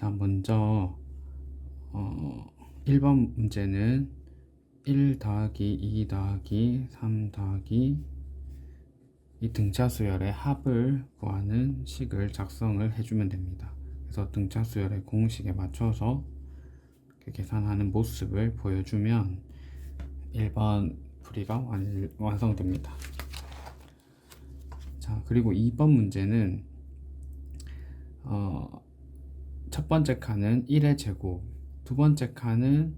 자, 먼저 1번 문제는 1 더하기 2 더하기 3 더하기 이 등차 수열의 합을 구하는 식을 작성을 해주면 됩니다. 그래서 등차 수열의 공식에 맞춰서 계산하는 모습을 보여주면 1번 풀이가 완성됩니다. 자, 그리고 2번 문제는 첫 번째 칸은 1의 제곱, 두 번째 칸은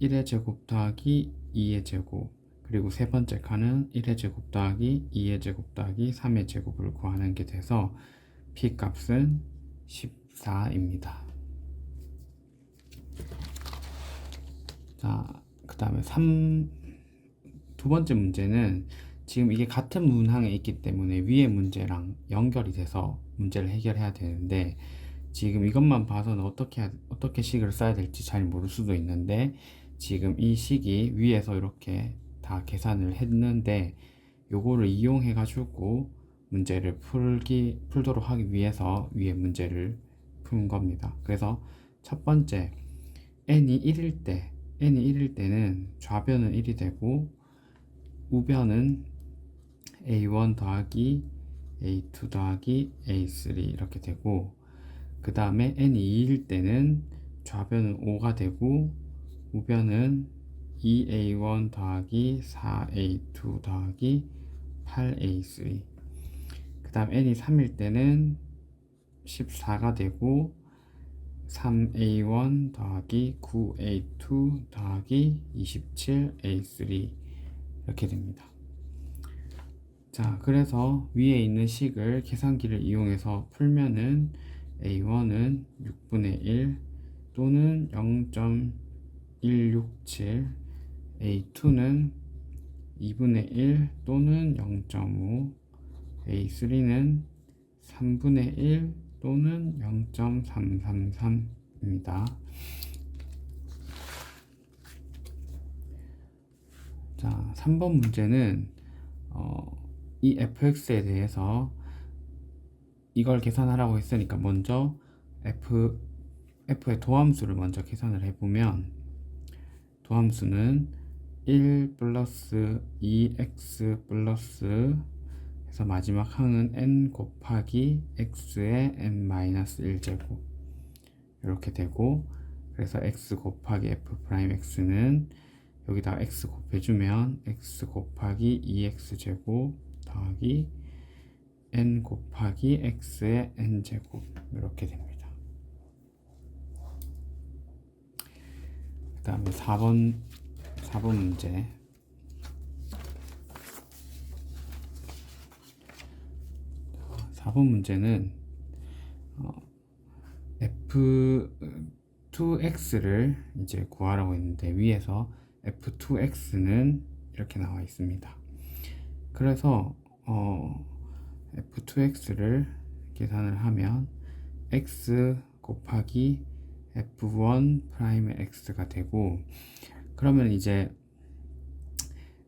1의 제곱 더하기 2의 제곱, 그리고 세 번째 칸은 1의 제곱 더하기 2의 제곱 더하기 3의 제곱을 구하는 게 돼서 p 값은 14입니다. 자, 그 다음에 두 번째 문제는 지금 이게 같은 문항에 있기 때문에 위의 문제랑 연결이 돼서 문제를 해결해야 되는데, 지금 이것만 봐서는 어떻게 식을 써야 될지 잘 모를 수도 있는데, 지금 이 식이 위에서 이렇게 다 계산을 했는데 요거를 이용해 가지고 문제를 풀도록 하기 위해서 위에 문제를 푼 겁니다. 그래서 첫 번째, n이 1일 때는 좌변은 1이 되고 우변은 a1 더하기 a2 더하기 a3 이렇게 되고, 그 다음에 n이 2일 때는 좌변은 5가 되고 우변은 2a1 더하기 4a2 더하기 8a3, 그 다음 n이 3일 때는 14가 되고 3a1 더하기 9a2 더하기 27a3 이렇게 됩니다. 자, 그래서 위에 있는 식을 계산기를 이용해서 풀면은 a1은 6분의 1 또는 0.167, a2는 2분의 1 또는 0.5, a3는 3분의 1 또는 0.333입니다. 자, 3번 문제는 이 fx에 대해서 이걸 계산하라고 했으니까 먼저 f의 도함수를 먼저 계산을 해보면, 도함수는 1 플러스 2x 플러스 해서 마지막 항은 n 곱하기 x의 n-1제곱 이렇게 되고, 그래서 x 곱하기 f'x는 여기다가 x 곱해주면 x 곱하기 2x제곱 더하기 n 곱하기 x의 n제곱 이렇게 됩니다. 그 다음에 4번 문제. 4번 문제는 f2x를 이제 구하라고 했는데, 위에서 f2x는 이렇게 나와 있습니다. 그래서 f2x를 계산을 하면 x 곱하기 f1 프라임의 x가 되고, 그러면 이제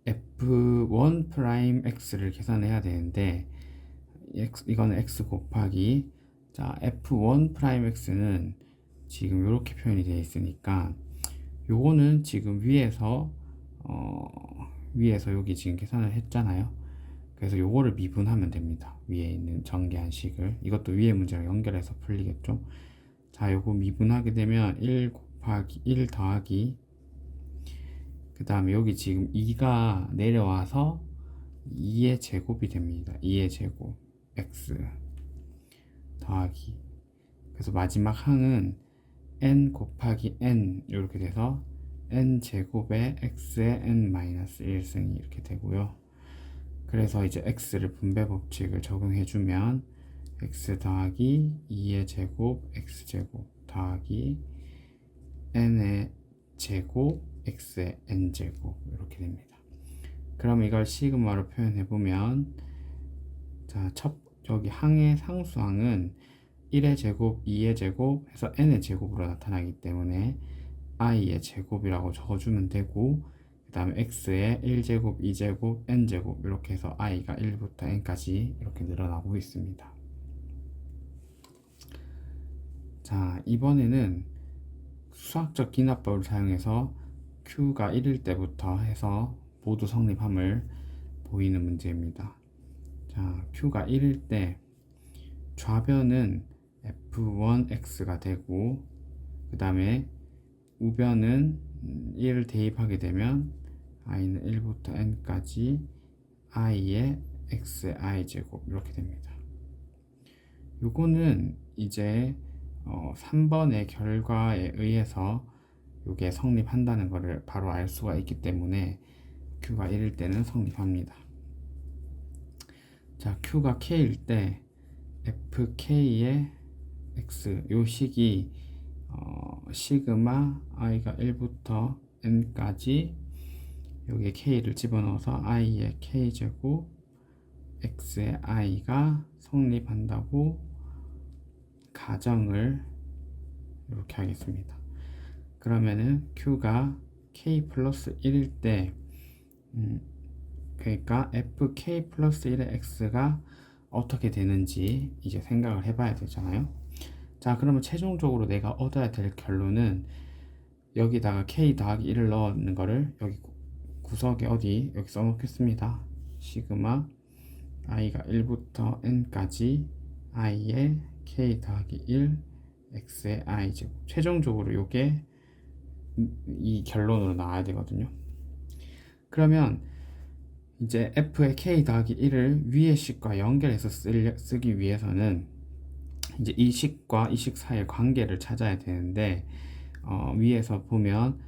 f1 프라임 x를 계산해야 되는데, 이거는 x 곱하기, 자, f1 프라임 x는 지금 이렇게 표현이 되어 있으니까 요거는 지금 위에서 여기 지금 계산을 했잖아요. 그래서 요거를 미분하면 됩니다. 위에 있는 전개한 식을, 이것도 위에 문제랑 연결해서 풀리겠죠. 자, 요거 미분하게 되면 1 더하기, 그 다음에 여기 지금 2가 내려와서 2의 제곱이 됩니다. 2의 제곱 x 더하기, 그래서 마지막 항은 n 곱하기 n 이렇게 돼서 n 제곱에 x의 n-1승이 이렇게 되고요. 그래서 이제 x를 분배 법칙을 적용해 주면 x 더하기 2의 제곱 x제곱 더하기 n의 제곱 x의 n제곱 이렇게 됩니다. 그럼 이걸 시그마로 표현해 보면, 자, 여기 항의 상수항은 1의 제곱, 2의 제곱 해서 n의 제곱으로 나타나기 때문에 i의 제곱이라고 적어주면 되고, 그 다음에 x의 1제곱, 2제곱, n제곱 이렇게 해서 i가 1부터 n까지 이렇게 늘어나고 있습니다. 자, 자, 이번에는 수학적 기납법을 사용해서 Q가 1일 때부터 해서 모두 성립함을 보이는 문제입니다. 자, Q가 1일 때 좌변은 F1X가 되고 그 다음에 우변은 1을 대입하게 되면 i는 1부터 n까지 i의 xi 제곱 이렇게 됩니다. 요거는 이제 3번의 결과에 의해서 요게 성립한다는 것을 바로 알 수가 있기 때문에 Q가 1일 때는 성립합니다. 자, Q가 K일 때 FK의 X 요 식이 시그마 i가 1부터 n까지 여기에 K를 집어넣어서 i의 K제곱 X의 i가 성립한다고 가정을 이렇게 하겠습니다. 그러면은 Q가 K 플러스 1일 때 그러니까 FK 플러스 1의 X가 어떻게 되는지 이제 생각을 해봐야 되잖아요. 자, 그러면 최종적으로 내가 얻어야 될 결론은 여기다가 K 더하기 1을 넣는 거를 여기 구석에 여기 써놓겠습니다. 시그마 i가 1부터 n까지 i의 K 더하기 1 x의 i 제곱. 최종적으로 요게 이 결론으로 나와야 되거든요. 그러면 이제 f의 K 더하기 1을 위의 식과 연결해서 쓰기 위해서는 이제 이 식과 이 식 사이의 관계를 찾아야 되는데 위에서 보면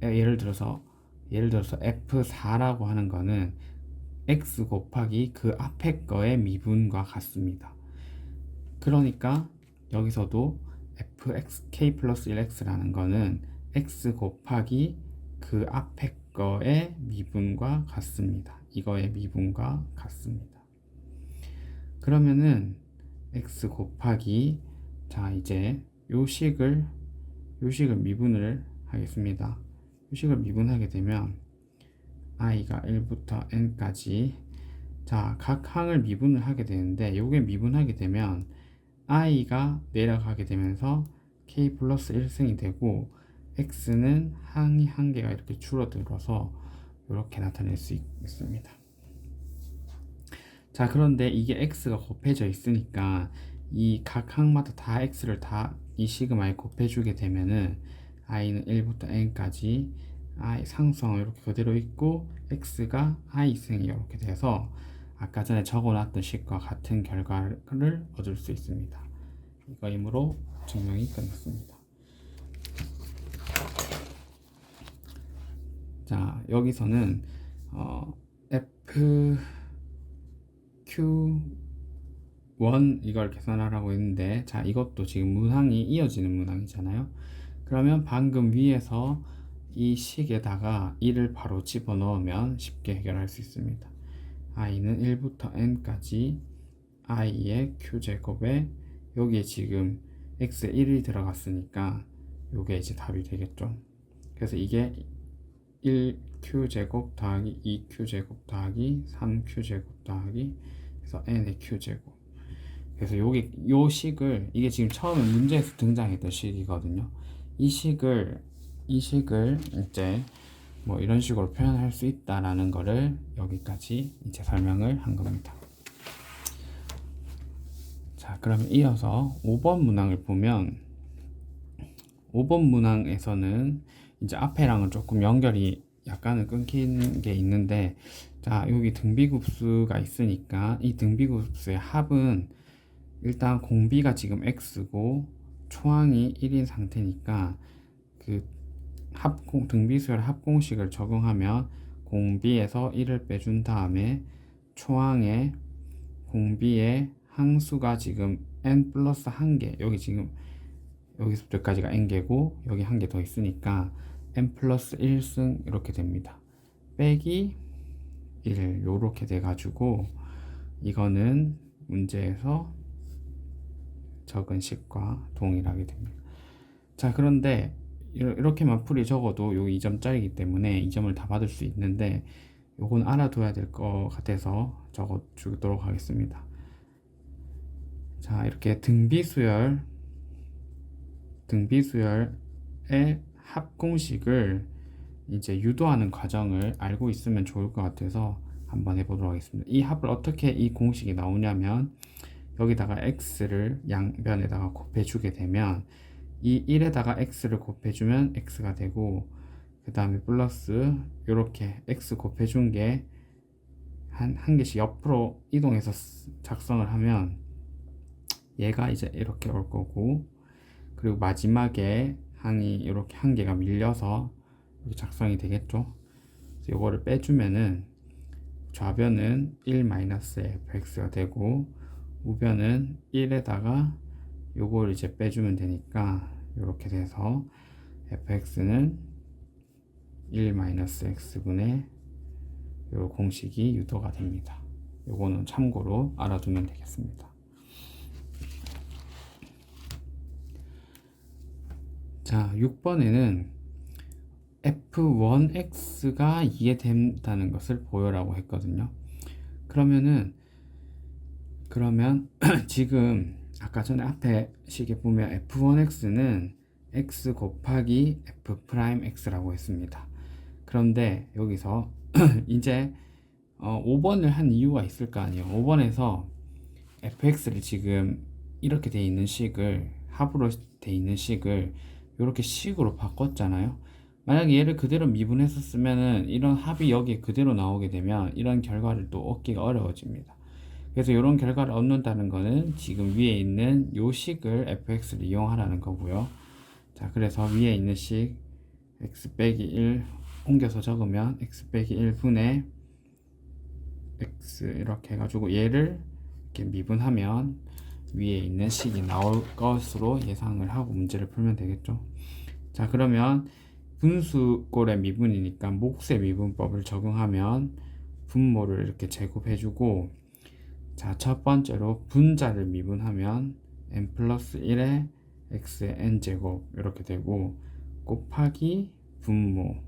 예를 들어서 F4라고 하는 거는 X 곱하기 그 앞에 거의 미분과 같습니다. 그러니까 여기서도 K 플러스 1X라는 거는 X 곱하기 그 앞에 거의 미분과 같습니다. 이거의 미분과 같습니다. 그러면은 X 곱하기 자 이제 요 식을 미분을 하겠습니다. 요 식을 미분하게 되면 i가 1부터 n까지 자 각 항을 미분을 하게 되는데 요게 미분하게 되면 i가 내려가게 되면서 k 플러스 1승이 되고 x는 항이 한 개가 이렇게 줄어들어서 이렇게 나타낼 수 있습니다. 자, 그런데 이게 x가 곱해져 있으니까 이 각 항마다 다 x를 다 이 시그마에 곱해주게 되면은 i는 1부터 n까지 i 상수항은 이렇게 그대로 있고 x가 i승이 이렇게 돼서 아까 전에 적어놨던 식과 같은 결과를 얻을 수 있습니다. 이거이므로 증명이 끝났습니다. 자, 여기서는 FQ1 이걸 계산하라고 했는데 자, 이것도 지금 문항이 이어지는 문항이잖아요. 그러면 방금 위에서 이 식에다가 1을 바로 집어넣으면 쉽게 해결할 수 있습니다. i는 1부터 n까지 i의 q제곱에 여기에 지금 x에 1이 들어갔으니까 요게 이제 답이 되겠죠. 그래서 이게 1q제곱 더하기 2q제곱 더하기 3q제곱 더하기 그래서 n의 q제곱. 그래서 요게 요 식을 이게 지금 처음에 문제에서 등장했던 식이거든요. 이 식을 이제 뭐 이런 식으로 표현할 수 있다라는 거를 여기까지 이제 설명을 한 겁니다. 자, 그러면 이어서 5번 문항을 보면 5번 문항에서는 이제 앞에랑은 조금 연결이 약간은 끊긴 게 있는데 자, 여기 등비급수가 있으니까 이 등비급수의 합은 일단 공비가 지금 x고 초항이 1인 상태니까 그 등비수열 합공식을 적용하면 공비에서 1을 빼준 다음에 초항에 공비의 항수가 지금 n 플러스 1개 여기 지금 여기서부터까지가 n개고 여기 한 개 더 있으니까 n 플러스 1승 이렇게 됩니다. 빼기 1 요렇게 돼 가지고 이거는 문제에서 적은 식과 동일하게 됩니다. 자, 그런데 이렇게만 풀이 적어도 요 2점짜리이기 때문에 2점을 다 받을 수 있는데 요건 알아둬야 될 것 같아서 적어 주도록 하겠습니다. 자, 이렇게 등비수열 등비수열의 합공식을 이제 유도하는 과정을 알고 있으면 좋을 것 같아서 한번 해보도록 하겠습니다. 이 합을 어떻게 이 공식이 나오냐면 여기다가 x를 양변에다가 곱해주게 되면 이 1에다가 x를 곱해주면 x가 되고 그 다음에 플러스 이렇게 x 곱해준 게 한 개씩 옆으로 이동해서 작성을 하면 얘가 이제 이렇게 올 거고, 그리고 마지막에 항이 이렇게 한 개가 밀려서 이렇게 작성이 되겠죠. 이거를 빼주면은 좌변은 1-fx가 되고 우변은 1에다가 요걸 이제 빼주면 되니까 이렇게 돼서 fx는 1-x분의 요 공식이 유도가 됩니다. 요거는 참고로 알아두면 되겠습니다. 자, 6번에는 f1x가 이해된다는 것을 보여라고 했거든요. 그러면 지금 아까 전에 앞에 식에 보면 f1x는 x 곱하기 f'x라고 했습니다. 그런데 여기서 이제 5번을 한 이유가 있을 거 아니에요. 5번에서 fx를 지금 이렇게 돼 있는 식을, 합으로 돼 있는 식을 이렇게 식으로 바꿨잖아요. 만약에 얘를 그대로 미분했었으면은 이런 합이 여기 그대로 나오게 되면 이런 결과를 또 얻기가 어려워집니다. 그래서 이런 결과를 얻는다는 거는 지금 위에 있는 요 식을 fx를 이용하라는 거고요. 자, 그래서 위에 있는 식 x 빼기 1 옮겨서 적으면 x 빼기 1분의 x 이렇게 해가지고 얘를 이렇게 미분하면 위에 있는 식이 나올 것으로 예상을 하고 문제를 풀면 되겠죠. 자, 그러면 분수꼴의 미분이니까 몫의 미분법을 적용하면 분모를 이렇게 제곱해주고, 자, 첫 번째로 분자를 미분하면 n 플러스 1의 x의 n제곱 이렇게 되고, 곱하기 분모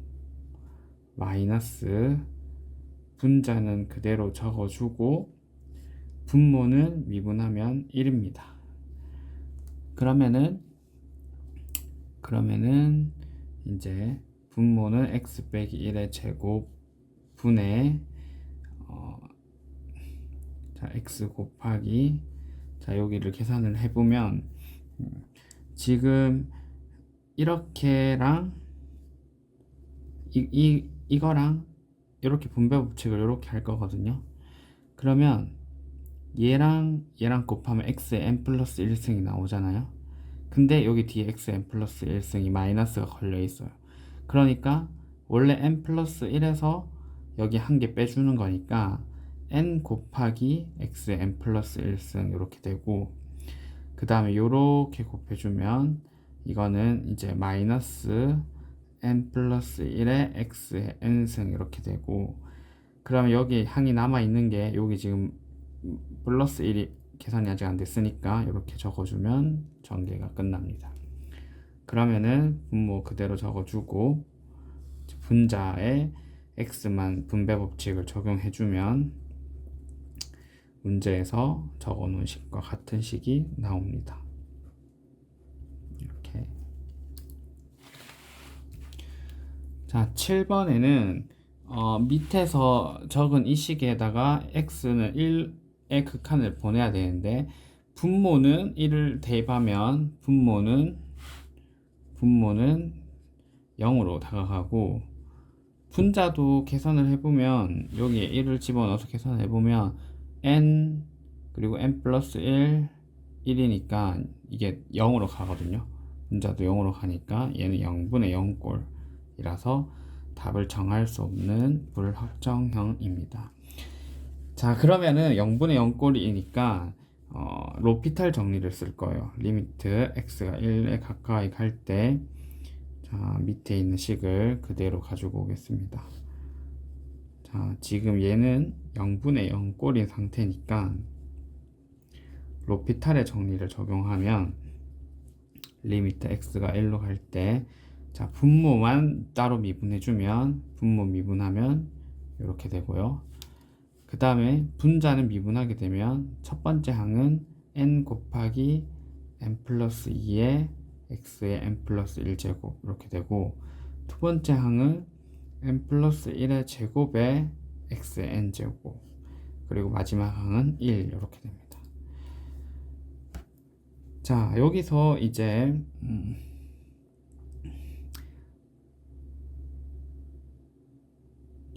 마이너스 분자는 그대로 적어주고 분모는 미분하면 1입니다. 그러면은 이제 분모는 x 빼기 1의 제곱 분의 자, x 곱하기, 자, 여기를 계산을 해보면 지금 이렇게랑 이거랑 이렇게 분배 법칙을 이렇게 할 거거든요. 그러면 얘랑 곱하면 x의 n 플러스 1승이 나오잖아요. 근데 여기 뒤에 x의 n 플러스 1승이 마이너스가 걸려 있어요. 그러니까 원래 n 플러스 1에서 여기 한 개 빼주는 거니까 n 곱하기 x의 n 플러스 1승 이렇게 되고, 그 다음에 요렇게 곱해주면 이거는 이제 마이너스 n 플러스 1의 x의 n승 이렇게 되고, 그러면 여기 항이 남아있는 게 여기 지금 플러스 1이 계산이 아직 안 됐으니까 이렇게 적어주면 전개가 끝납니다. 그러면은 분모 그대로 적어주고 분자에 x만 분배 법칙을 적용해주면 문제에서 적어놓은 식과 같은 식이 나옵니다. 이렇게. 자, 7번에는 밑에서 적은 이 식에다가 x는 1의 극한을 보내야 되는데 분모는 1을 대입하면 분모는 0으로 다가가고, 분자도 계산을 해보면 여기에 1을 집어넣어서 계산을 해보면 n 그리고 n 플러스 1 1이니까 이게 0으로 가거든요. 분자도 0으로 가니까 얘는 0분의 0꼴이라서 답을 정할 수 없는 불확정형입니다. 자, 그러면은 0분의 0꼴이니까 로피탈 정리를 쓸 거예요. 리미트 x가 1에 가까이 갈 때, 자, 밑에 있는 식을 그대로 가지고 오겠습니다. 자, 지금 얘는 0분의 0꼴인 상태니까 로피탈의 정리를 적용하면 리미트 x가 1로 갈 때, 자, 분모만 따로 미분해주면 분모 미분하면 이렇게 되고요. 그 다음에 분자는 미분하게 되면 첫 번째 항은 n 곱하기 n 플러스 2의 x의 n 플러스 1제곱 이렇게 되고, 두 번째 항은 n 플러스 1의 제곱에 x의 n제곱, 그리고 마지막 항은 1 이렇게 됩니다. 자, 여기서 이제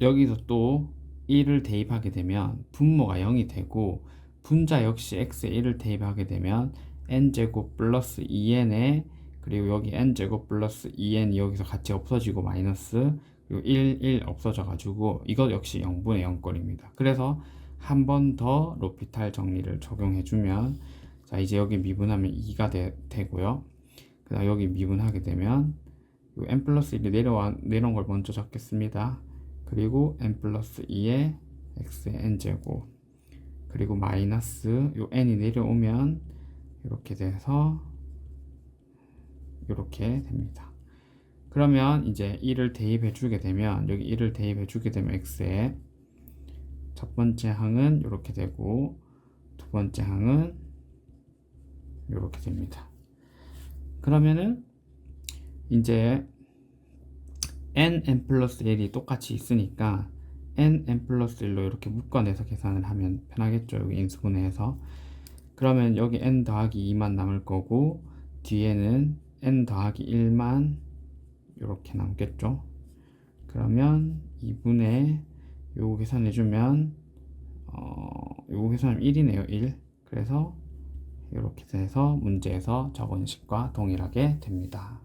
여기서 또 1을 대입하게 되면 분모가 0이 되고, 분자 역시 x에 1을 대입하게 되면 n제곱 플러스 2n에, 그리고 여기 n제곱 플러스 2n이 여기서 같이 없어지고 마이너스, 그리고 1 없어져 가지고 이것 역시 0분의 0꼴입니다. 그래서 한 번 더 로피탈 정리를 적용해 주면, 자 이제 여기 미분하면 2가 되고요. 그 다음 여기 미분하게 되면 요 n 플러스 1이 내려온 걸 먼저 적겠습니다. 그리고 n 플러스 2의 x의 n제곱, 그리고 마이너스 요 n이 내려오면 이렇게 돼서 이렇게 됩니다. 그러면 이제 1을 대입해 주게 되면, 여기 1을 대입해 주게 되면 x의 첫 번째 항은 이렇게 되고, 두 번째 항은 이렇게 됩니다. 그러면은 이제 n 플러스 1이 똑같이 있으니까 n 플러스 1로 이렇게 묶어내서 계산을 하면 편하겠죠. 여기 인수분해해서. 그러면 여기 n 더하기 2만 남을 거고, 뒤에는 n 더하기 1만 이렇게 남겠죠. 그러면 2분의 요거 계산해주면 요거 계산하면 1이네요. 1. 그래서 이렇게 돼서 문제에서 적은 식과 동일하게 됩니다.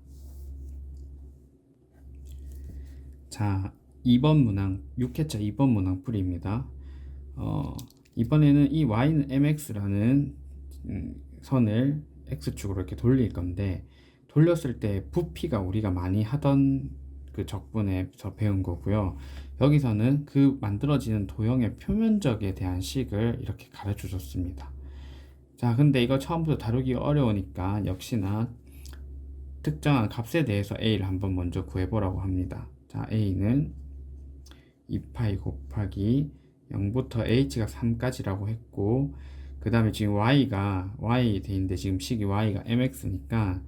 자, 2번 문항, 6회차 2번 문항 풀이입니다. 이번에는 이 y는 mx라는 선을 x축으로 이렇게 돌릴 건데, 돌렸을 때 부피가 우리가 많이 하던 그 적분에서 배운 거고요. 여기서는 그 만들어지는 도형의 표면적에 대한 식을 이렇게 가르쳐 줬습니다. 자, 근데 이거 처음부터 다루기 어려우니까 역시나 특정한 값에 대해서 a를 한번 먼저 구해보라고 합니다. 자, a는 2파이 곱하기 0부터 h가 3까지라고 했고, 그 다음에 지금 y가 y 돼 있는데 지금 식이 y가 mx니까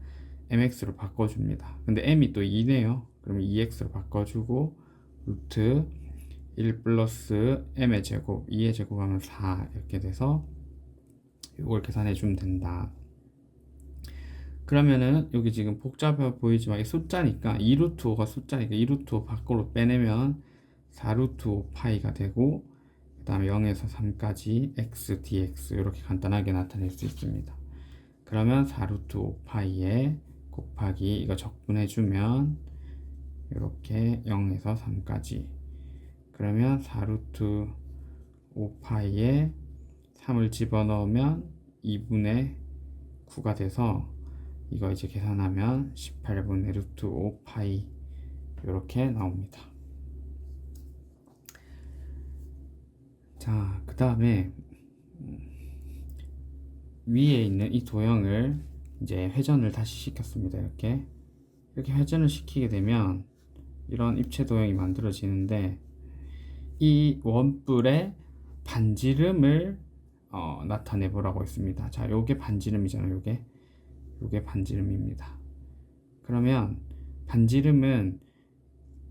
mx로 바꿔줍니다. 근데 m이 또 2네요. 그러면 2x로 바꿔주고, 루트 1 플러스 m의 제곱, 2의 제곱하면 4 이렇게 돼서 이걸 계산해 주면 된다. 그러면은 여기 지금 복잡해 보이지만 이게 숫자니까 2루트 5가 숫자니까 2루트 5 밖으로 빼내면 4루트 5 파이가 되고, 그 다음에 0에서 3까지 x dx 이렇게 간단하게 나타낼 수 있습니다. 그러면 4루트 5 파이에 곱하기 이거 적분해 주면 이렇게 0에서 3까지, 그러면 4루트 5 파이에 3을 집어넣으면 2분의 9가 돼서 이거 이제 계산하면 18분의 루트 5 파이 이렇게 나옵니다. 자, 그 다음에 위에 있는 이 도형을 이제 회전을 다시 시켰습니다. 이렇게 회전을 시키게 되면 이런 입체 도형이 만들어지는데, 이 원뿔의 반지름을 나타내 보라고 했습니다. 자, 요게 반지름이잖아요. 요게 반지름입니다. 그러면 반지름은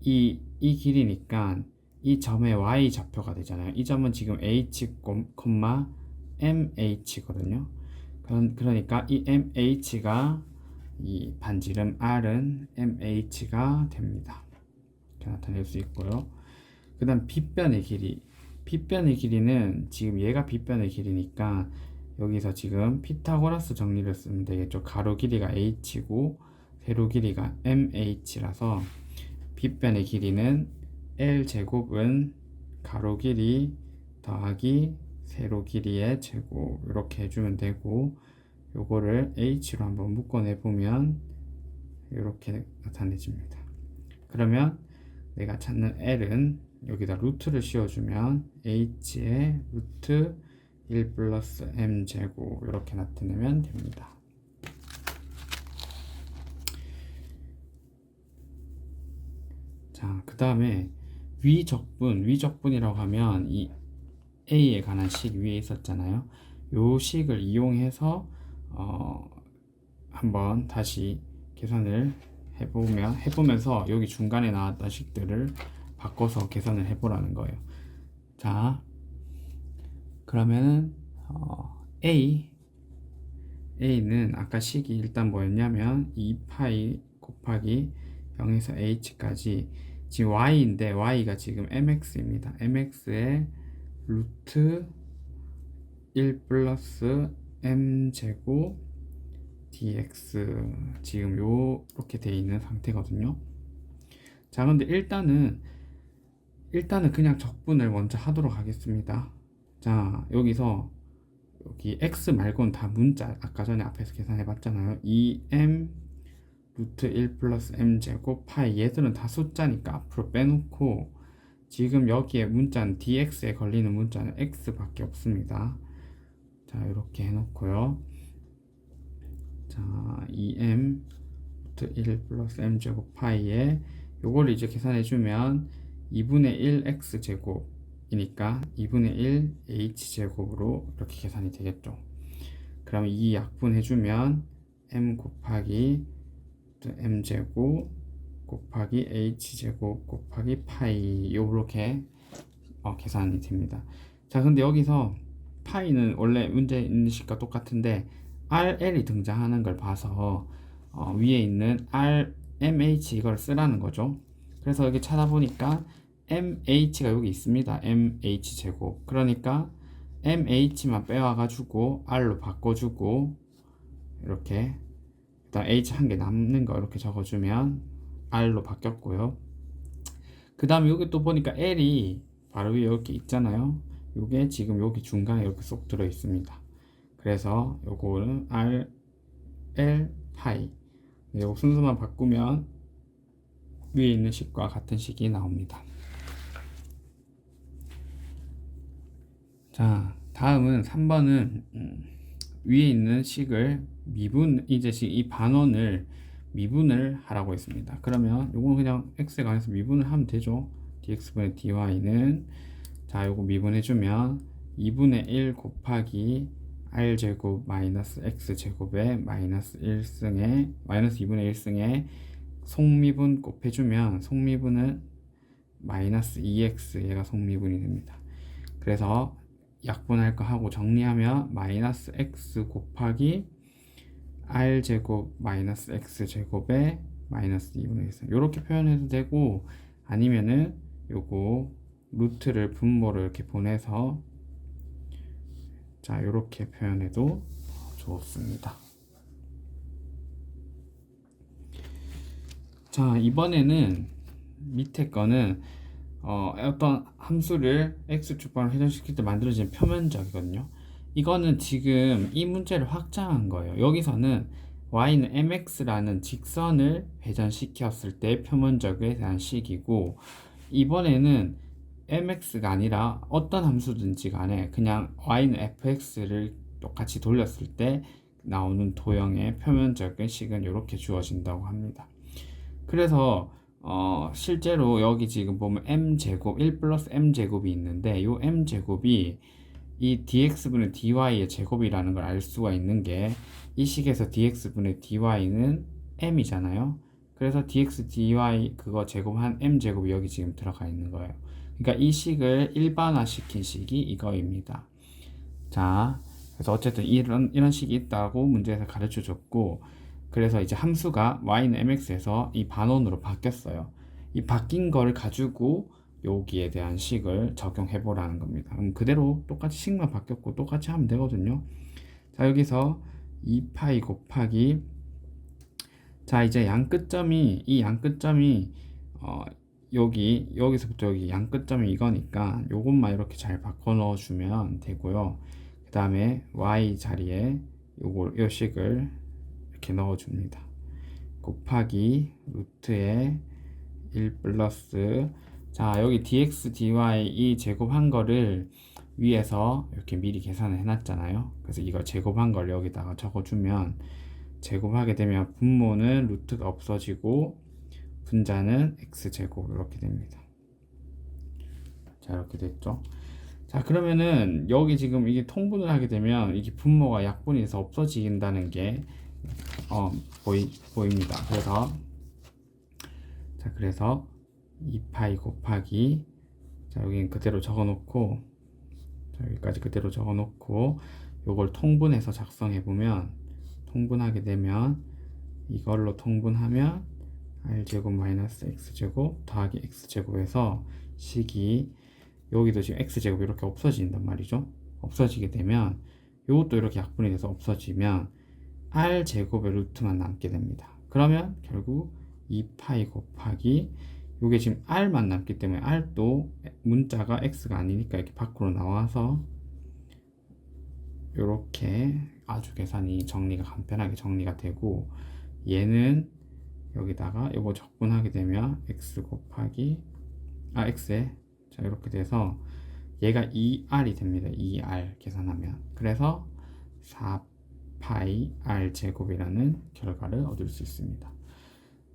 이 길이니까 이 점의 y 좌표가 되잖아요. 이 점은 지금 h, mh거든요. 그러니까 이 mh가, 이 반지름 r은 mh가 됩니다. 이렇게 나타낼 수 있고요. 그 다음 빗변의 길이는 지금 얘가 빗변의 길이니까 여기서 지금 피타고라스 정리를 쓰면 되겠죠. 가로 길이가 h고 세로 길이가 mh라서 빗변의 길이는 l제곱은 가로 길이 더하기 세로 길이의 제곱 이렇게 해주면 되고, 요거를 h로 한번 묶어내보면 이렇게 나타내집니다. 그러면 내가 찾는 l은 여기다 루트를 씌워주면 h의 루트 1 플러스 m 제곱 이렇게 나타내면 됩니다. 자, 그 다음에 위적분이라고 하면 이 a에 관한 식 위에 있었잖아요. 요 식을 이용해서 한번 다시 계산을 해보면서 여기 중간에 나왔던 식들을 바꿔서 계산을 해보라는 거예요. 자, 그러면은 A는 아까 식이 일단 뭐였냐면 2파이 곱하기 0에서 h까지 지금 y인데 y가 지금 mx입니다. mx의 루트 1 플러스 m제곱 dx 지금 요렇게 돼 있는 상태거든요. 자, 근데 일단은 그냥 적분을 먼저 하도록 하겠습니다. 자, 여기서 여기 x 말고는 다 문자, 아까 전에 앞에서 계산해 봤잖아요. 2m 루트 1 플러스 m 제곱 파이, 얘들은 다 숫자니까 앞으로 빼놓고 지금 여기에 문자는 dx에 걸리는 문자는 x밖에 없습니다. 자, 이렇게 해놓고요. 자, 2m 루트 1 플러스 m 제곱 파이에 요거를 이제 계산해주면 2분의 1 x 제곱이니까 2분의 1 h 제곱으로 이렇게 계산이 되겠죠. 그럼 이 약분해주면 m 곱하기 m 제곱 곱하기 h 제곱 곱하기 파이 요렇게 계산이 됩니다. 자, 근데 여기서 파이는 원래 문제 있는 식과 똑같은데 RL이 등장하는 걸 봐서 위에 있는 RMH 이걸 쓰라는 거죠. 그래서 여기 찾아보니까 MH가 여기 있습니다. MH 제곱. 그러니까 MH만 빼와가지고 R로 바꿔주고 이렇게 일단 H 한 개 남는 거 이렇게 적어주면 R로 바뀌었고요. 그 다음에 여기 또 보니까 L이 바로 위에 이렇게 있잖아요. 요게 지금 여기 중간에 이렇게 쏙 들어 있습니다. 그래서 요거는 R, L, 파이. 요 순서만 바꾸면 위에 있는 식과 같은 식이 나옵니다. 자, 다음은 3번은 위에 있는 식을 이제 지금 이 반원을 미분을 하라고 했습니다. 그러면 요건 그냥 x에 관해서 미분을 하면 되죠. dx분의 dy는 자, 요거 미분해주면 2분의 1 곱하기 r제곱 마이너스 x제곱에 마이너스 1승에 마이너스 2분의 1승에 속미분 곱해주면 속미분은 마이너스 2x 얘가 속미분이 됩니다. 그래서 약분할 거 하고 정리하면 마이너스 x 곱하기 r제곱 마이너스 x제곱에 마이너스 2분의 1승 이렇게 표현해도 되고, 아니면은 요거 루트를 분모를 이렇게 보내서 자 이렇게 표현해도 좋습니다. 자, 이번에는 밑에 거는 어떤 함수를 x축번으로 회전시킬 때 만들어진 표면적이거든요. 이거는 지금 이 문제를 확장한 거예요. 여기서는 y는 mx라는 직선을 회전시켰을 때 표면적에 대한 식이고, 이번에는 mx가 아니라 어떤 함수든지 간에 그냥 y는 fx를 똑같이 돌렸을 때 나오는 도형의 표면적의 식은 이렇게 주어진다고 합니다. 그래서 실제로 여기 지금 보면 m제곱 1 플러스 m제곱이 있는데 이 m제곱이 이 dx분의 dy의 제곱이라는 걸 알 수가 있는 게 이 식에서 dx분의 dy는 m이잖아요. 그래서 dx dy 그거 제곱한 m제곱이 여기 지금 들어가 있는 거예요. 그러니까 이 식을 일반화시킨 식이 이거입니다. 자, 그래서 어쨌든 이런 식이 있다고 문제에서 가르쳐 줬고, 그래서 이제 함수가 y는 mx에서 이 반원으로 바뀌었어요. 이 바뀐 거를 가지고 여기에 대한 식을 적용해 보라는 겁니다. 그럼 그대로 똑같이 식만 바뀌었고 똑같이 하면 되거든요. 자, 여기서 2파이 곱하기 자, 이제 이 양끝점이 여기서부터 여기 양끝점이 이거니까 요것만 이렇게 잘 바꿔 넣어 주면 되고요. 그 다음에 y 자리에 요 식을 이렇게 넣어 줍니다. 곱하기 루트에 1 플러스 자, 여기 dx dy 이 제곱한 거를 위에서 이렇게 미리 계산을 해놨잖아요. 그래서 이거 제곱한 걸 여기다가 적어주면 제곱하게 되면 분모는 루트가 없어지고 분자는 x제곱 이렇게 됩니다. 자, 이렇게 됐죠. 자, 그러면은 여기 지금 이게 통분을 하게 되면 이게 분모가 약분이 돼서 없어진다는 게 보입니다. 그래서 2파이 곱하기, 자 여기는 그대로 적어놓고, 자 여기까지 그대로 적어놓고 요걸 통분해서 작성해보면, 통분하게 되면 이걸로 통분하면 r제곱 마이너스 x제곱 더하기 x제곱에서 식이, 여기도 지금 x제곱 이렇게 없어진단 말이죠. 없어지게 되면 요것도 이렇게 약분이 돼서 없어지면 r제곱의 루트만 남게 됩니다. 그러면 결국 2파이 곱하기, 요게 지금 r만 남기 때문에 r도 문자가 x가 아니니까 이렇게 밖으로 나와서 요렇게 아주 계산이 정리가 간편하게 정리가 되고, 얘는 여기다가 요거 적분하게 되면 x 곱하기 x에, 자 이렇게 돼서 얘가 2r이 됩니다. 2r 계산하면, 그래서 4파이 r 제곱이라는 결과를 얻을 수 있습니다.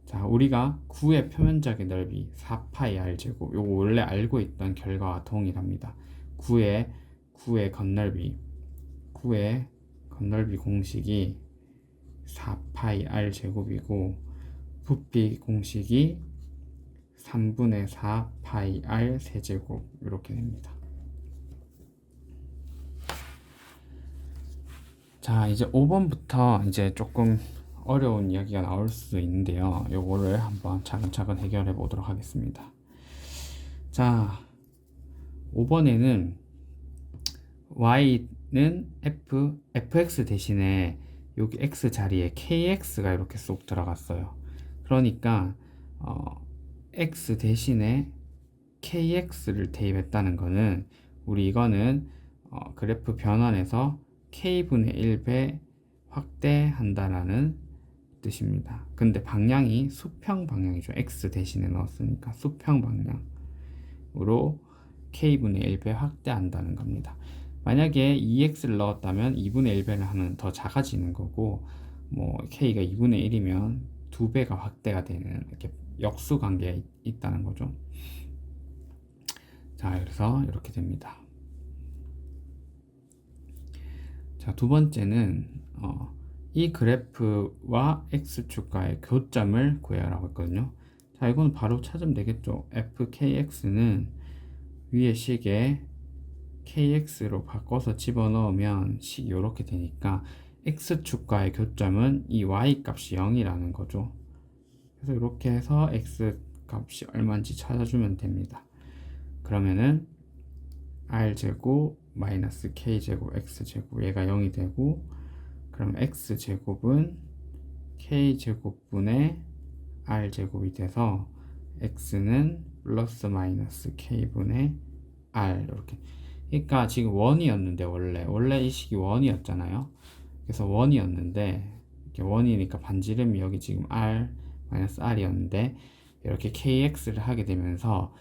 자, 우리가 9의 표면적의 넓이 4파이 r 제곱, 요거 원래 알고 있던 결과와 동일합니다. 9의 건널비 공식이 4파이 r 제곱이고, 부피 공식이 3분의 4파이 r 세제곱 이렇게 됩니다. 자, 이제 5번부터 이제 조금 어려운 이야기가 나올 수 있는데요. 요거를 한번 차근차근 해결해 보도록 하겠습니다. 자, 5번에는 y는 fx 대신에 여기 x 자리에 kx가 이렇게 쏙 들어갔어요. 그러니까 x 대신에 kx를 대입했다는 거는, 우리 이거는 그래프 변환해서 k분의 1배 확대한다라는 뜻입니다. 근데 방향이 수평 방향이죠. x 대신에 넣었으니까 수평 방향으로 k분의 1배 확대한다는 겁니다. 만약에 2x를 넣었다면 2분의 1배를 하면 더 작아지는 거고, 뭐 k가 2분의 1이면 2배가 확대가 되는, 이렇게 역수 관계에 있다는 거죠. 자, 그래서 이렇게 됩니다. 자, 두 번째는 이 그래프와 x축과의 교점을 구해라고 했거든요. 자, 이거는 바로 찾으면 되겠죠. fkx는 위에 식에 kx로 바꿔서 집어넣으면 식이 이렇게 되니까 x축과의 교점은 이 y 값이 0이라는 거죠. 그래서 이렇게 해서 x 값이 얼마인지 찾아주면 됩니다. 그러면은 r제곱 마이너스 k제곱 x제곱, 얘가 0이 되고, 그럼 x제곱은 k제곱분의 r제곱이 돼서 x는 플러스 마이너스 k분의 r, 이렇게. 그러니까 지금 원이었는데, 원래 이 식이 원이었잖아요. 그래서 원이었는데, 이렇게 원이니까 반지름이 여기 지금 r 마이너스 r이었는데, 이렇게 kx를 하게 되면서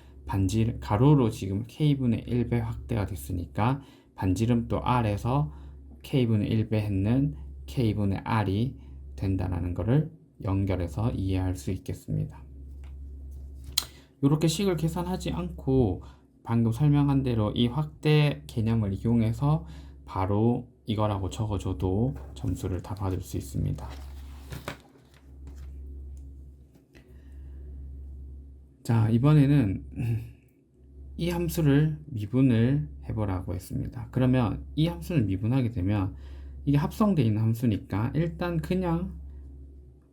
가로로 지금 k분의 1배 확대가 됐으니까 반지름 또 r에서 k분의 1배 했는 k분의 r이 된다는 것을 연결해서 이해할 수 있겠습니다. 이렇게 식을 계산하지 않고 방금 설명한 대로 이 확대 개념을 이용해서 바로 이거라고 적어줘도 점수를 다 받을 수 있습니다. 자, 이번에는 이 함수를 미분을 해보라고 했습니다. 그러면 이 함수를 미분하게 되면 이게 합성되어 있는 함수니까 일단 그냥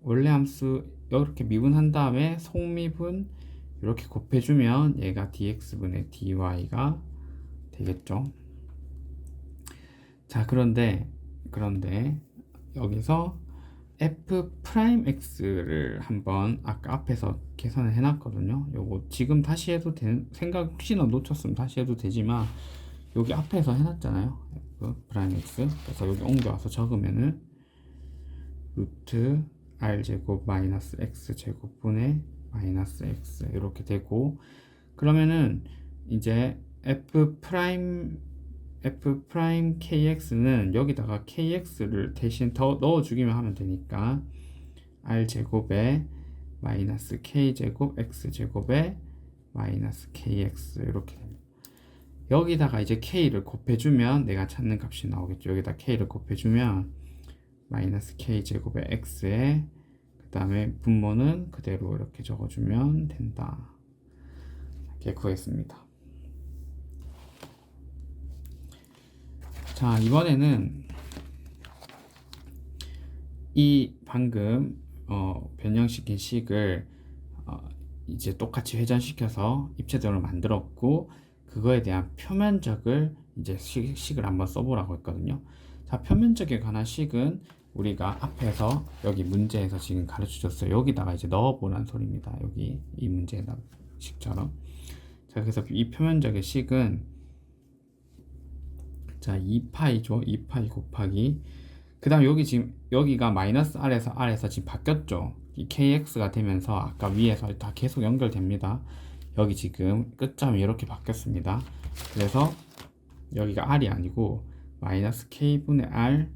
원래 함수 이렇게 미분한 다음에 속미분 이렇게 곱해주면 얘가 dx분의 dy가 되겠죠. 자, 그런데 여기서 f'x를 한번 아까 앞에서 계산을 해놨거든요. 요거 지금 다시 해도 생각 혹시나 놓쳤으면 다시 해도 되지만, 여기 앞에서 해놨잖아요. f'x. 그래서 여기 옮겨와서 적으면은 루트 r제곱 마이너스 x제곱분의 마이너스 x 이렇게 되고, 그러면은 이제 f'kx는 여기다가 kx를 대신 더 넣어주기만 하면 되니까 r제곱에 마이너스 k제곱 x제곱에 마이너스 kx 이렇게 됩니다. 여기다가 이제 k를 곱해주면 내가 찾는 값이 나오겠죠. 여기다 k를 곱해주면 마이너스 k제곱의 x에 그 다음에 분모는 그대로 이렇게 적어주면 된다. 이렇게 구했습니다. 자, 이번에는 이 방금 변형시킨 식을 이제 똑같이 회전시켜서 입체적으로 만들었고, 그거에 대한 표면적을 이제 식을 한번 써보라고 했거든요. 자, 표면적에 관한 식은 우리가 앞에서 여기 문제에서 지금 가르쳐 줬어요. 여기다가 이제 넣어보라는 소리입니다. 여기 이 문제에다 식처럼. 자, 그래서 이 표면적의 식은 자 2파이죠. 2파이 곱하기 그 다음 여기 지금 여기가 마이너스 R에서 지금 바뀌었죠. 이 KX가 되면서 아까 위에서 다 계속 연결됩니다. 여기 지금 끝점이 이렇게 바뀌었습니다. 그래서 여기가 R이 아니고 마이너스 K분의 R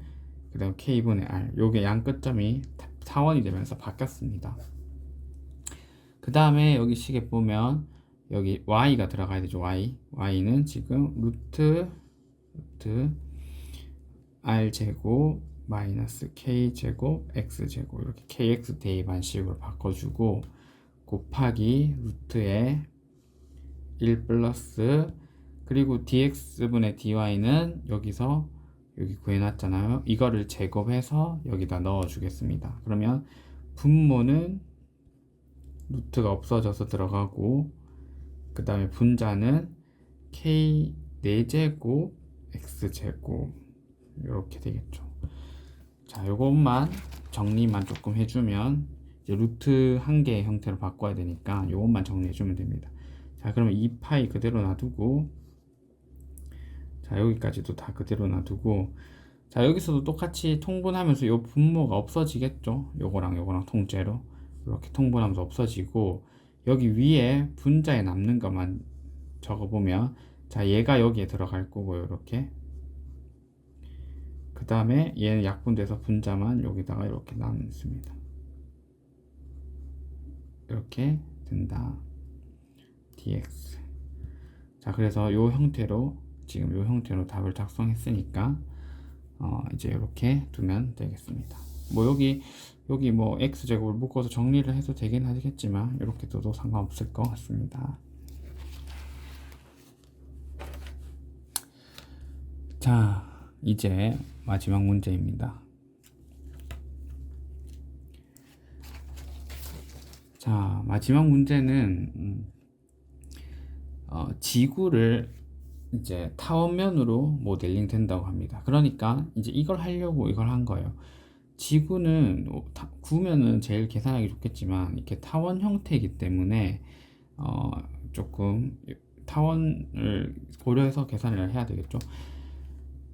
그 다음 K분의 R 요게 양 끝점이 타원이 되면서 바뀌었습니다. 그 다음에 여기 식에 보면 여기 Y가 들어가야 되죠. Y는 지금 루트 R제곱 마이너스 K제곱 X제곱 이렇게 KX 대입한 식으로 바꿔주고 곱하기 루트에 1 플러스 그리고 dx분의 dy는 여기서 여기 구해놨잖아요. 이거를 제곱해서 여기다 넣어주겠습니다. 그러면 분모는 루트가 없어져서 들어가고 그 다음에 분자는 k 4제곱 x제곱 이렇게 되겠죠. 자, 요것만 정리만 조금 해주면 이제 루트 한 개의 형태로 바꿔야 되니까 요것만 정리해주면 됩니다. 자, 그러면 2파이 그대로 놔두고 자, 여기까지도 다 그대로 놔두고 자, 여기서도 똑같이 통분하면서 요 분모가 없어지겠죠. 요거랑 통째로 이렇게 통분하면서 없어지고 여기 위에 분자에 남는 것만 적어보면 자, 얘가 여기에 들어갈 거고요. 이렇게 그 다음에 얘는 약분돼서 분자만 여기다가 이렇게 남습니다. 이렇게 된다. dx. 자, 그래서 요 형태로 지금 요 형태로 답을 작성했으니까 이제 이렇게 두면 되겠습니다. 뭐 여기 뭐 x제곱을 묶어서 정리를 해도 되긴 하겠지만 이렇게 둬도 상관없을 것 같습니다. 자, 이제 마지막 문제입니다. 자, 마지막 문제는 지구를 이제 타원면으로 모델링 된다고 합니다. 그러니까 이제 이걸 하려고 이걸 한 거예요. 지구는 구면은 제일 계산하기 좋겠지만 이렇게 타원 형태이기 때문에 조금 타원을 고려해서 계산을 해야 되겠죠.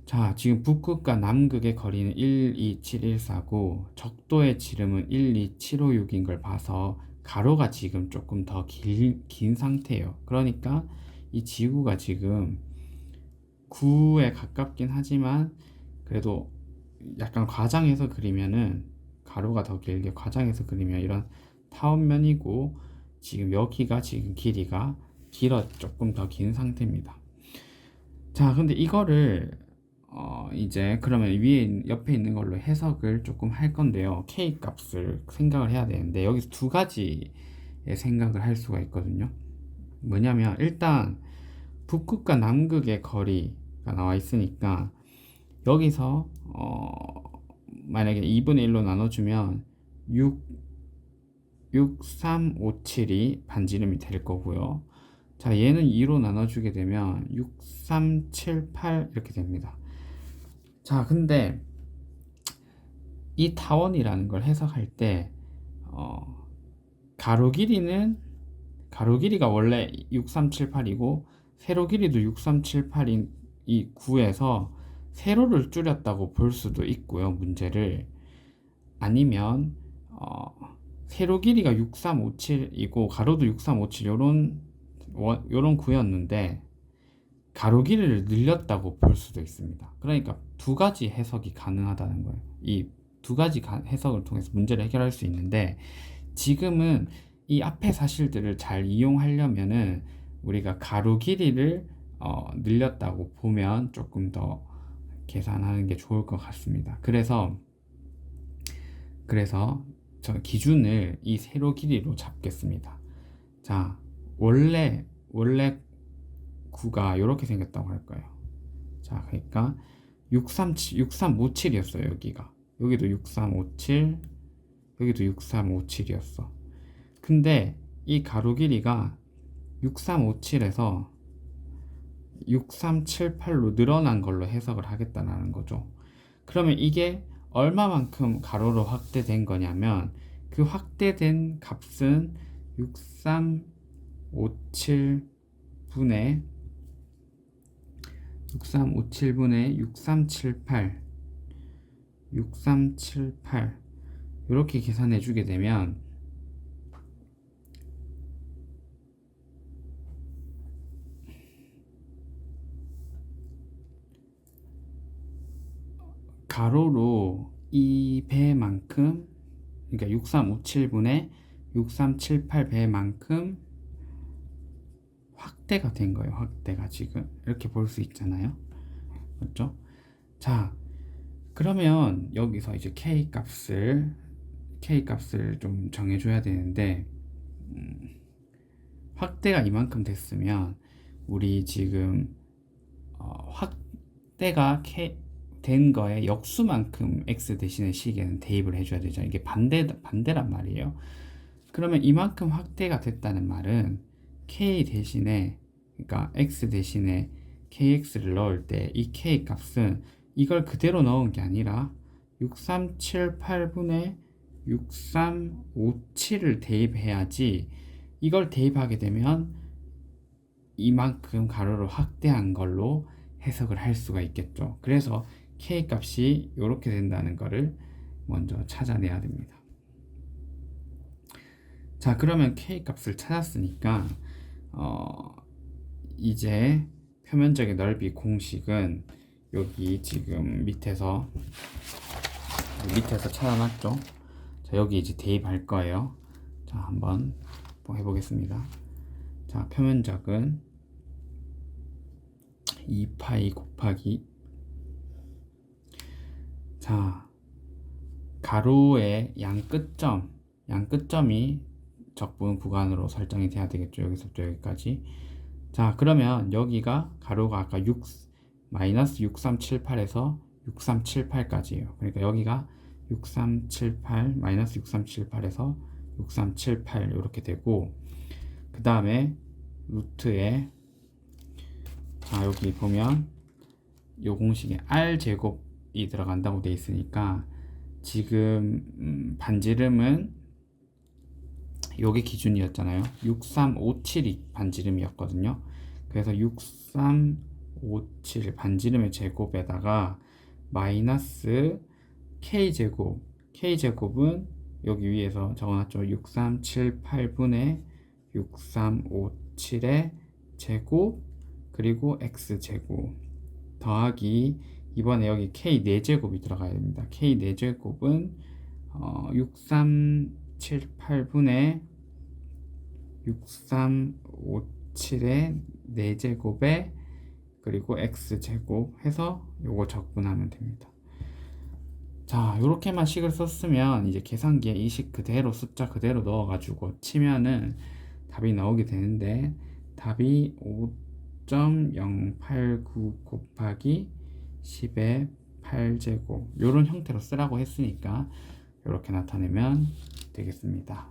자, 지금 북극과 남극의 거리는 12714고 적도의 지름은 12756인 걸 봐서 가로가 지금 조금 더 긴 상태예요. 그러니까 이 지구가 지금 9에 가깝긴 하지만 그래도 약간 과장해서 그리면은 가로가 더 길게 과장해서 그리면 이런 타원면이고 지금 여기가 지금 길이가 조금 더 긴 상태입니다. 자, 근데 이거를 이제 그러면 위에 옆에 있는 걸로 해석을 조금 할 건데요. K 값을 생각을 해야 되는데 여기서 두 가지의 생각을 할 수가 있거든요. 뭐냐면 일단 북극과 남극의 거리가 나와 있으니까 여기서 만약에 2분의 1로 나눠주면 6357이 반지름이 될 거고요. 자, 얘는 2로 나눠주게 되면 6378 이렇게 됩니다. 자, 근데 이 타원이라는 걸 해석할 때 가로 길이가 원래 6378이고 세로 길이도 6378인 이 9에서 세로를 줄였다고 볼 수도 있고요. 문제를 아니면 세로 길이가 6357이고 가로도 6357 요런 구였는데 가로 길이를 늘렸다고 볼 수도 있습니다. 그러니까 두 가지 해석이 가능하다는 거예요. 이 두 가지 해석을 통해서 문제를 해결할 수 있는데 지금은 이 앞의 사실들을 잘 이용하려면은 우리가 가로 길이를 늘렸다고 보면 조금 더 계산하는 게 좋을 것 같습니다. 그래서 그래서 저 기준을 이 세로 길이로 잡겠습니다. 자, 원래 9가 이렇게 생겼다고 할 거예요. 자, 그러니까 6357이었어요. 여기도 6357, 여기도 6357이었어. 근데 이 가로 길이가 6357에서 6378로 늘어난 걸로 해석을 하겠다는 거죠. 그러면 이게 얼마만큼 가로로 확대된 거냐면 그 확대된 값은 6357분의 6378 이렇게 계산해 주게 되면 가로로 이 배만큼, 그러니까 6357분의 6378배만큼 확대가 된 거예요. 확대가 지금 이렇게 볼 수 있잖아요. 맞죠? 자, 그러면 여기서 이제 K 값을 좀 정해줘야 되는데, 확대가 이만큼 됐으면 우리 지금 확대가 된 거에 역수만큼 x 대신에 식에는 대입을 해줘야 되죠. 이게 반대란 말이에요. 그러면 이만큼 확대가 됐다는 말은 k 대신에, 그러니까 x 대신에 kx를 넣을 때 이 k 값은 이걸 그대로 넣은 게 아니라 6378분의 6357을 대입해야지, 이걸 대입하게 되면 이만큼 가로를 확대한 걸로 해석을 할 수가 있겠죠. 그래서 k 값이 이렇게 된다는 것을 먼저 찾아내야 됩니다. 자, 그러면 k 값을 찾았으니까 이제 표면적의 넓이 공식은 여기 지금 밑에서 찾아놨죠. 자, 여기 이제 대입할 거예요. 자, 한번 해보겠습니다. 자, 표면적은 2파이 곱하기, 자, 가로의 양끝점이 적분 구간으로 설정이 돼야 되겠죠. 여기서부터 여기까지. 자, 그러면 여기가 가로가 아까 마이너스 6378에서 6378까지예요. 그러니까 여기가 6378 마이너스 6378에서 6378 이렇게 되고, 그 다음에 루트에, 자, 여기 보면 요 공식에 r 제곱이 들어간다고 돼 있으니까 지금 반지름은 요게 기준이었잖아요. 6357이 반지름이었거든요. 그래서 6357 반지름의 제곱에다가 마이너스 k제곱은 여기 위에서 적어놨죠. 6378분의 6357의 제곱 그리고 x제곱 더하기, 이번에 여기 k 4제곱이 들어가야 됩니다. k 4제곱은 6378분의 6357의 4제곱에 그리고 x제곱 해서 요거 적분하면 됩니다. 자, 요렇게만 식을 썼으면 이제 계산기에 이 식 그대로 숫자 그대로 넣어가지고 치면은 답이 나오게 되는데, 답이 5.089 곱하기 10의 8제곱 요런 형태로 쓰라고 했으니까 이렇게 나타내면 되겠습니다.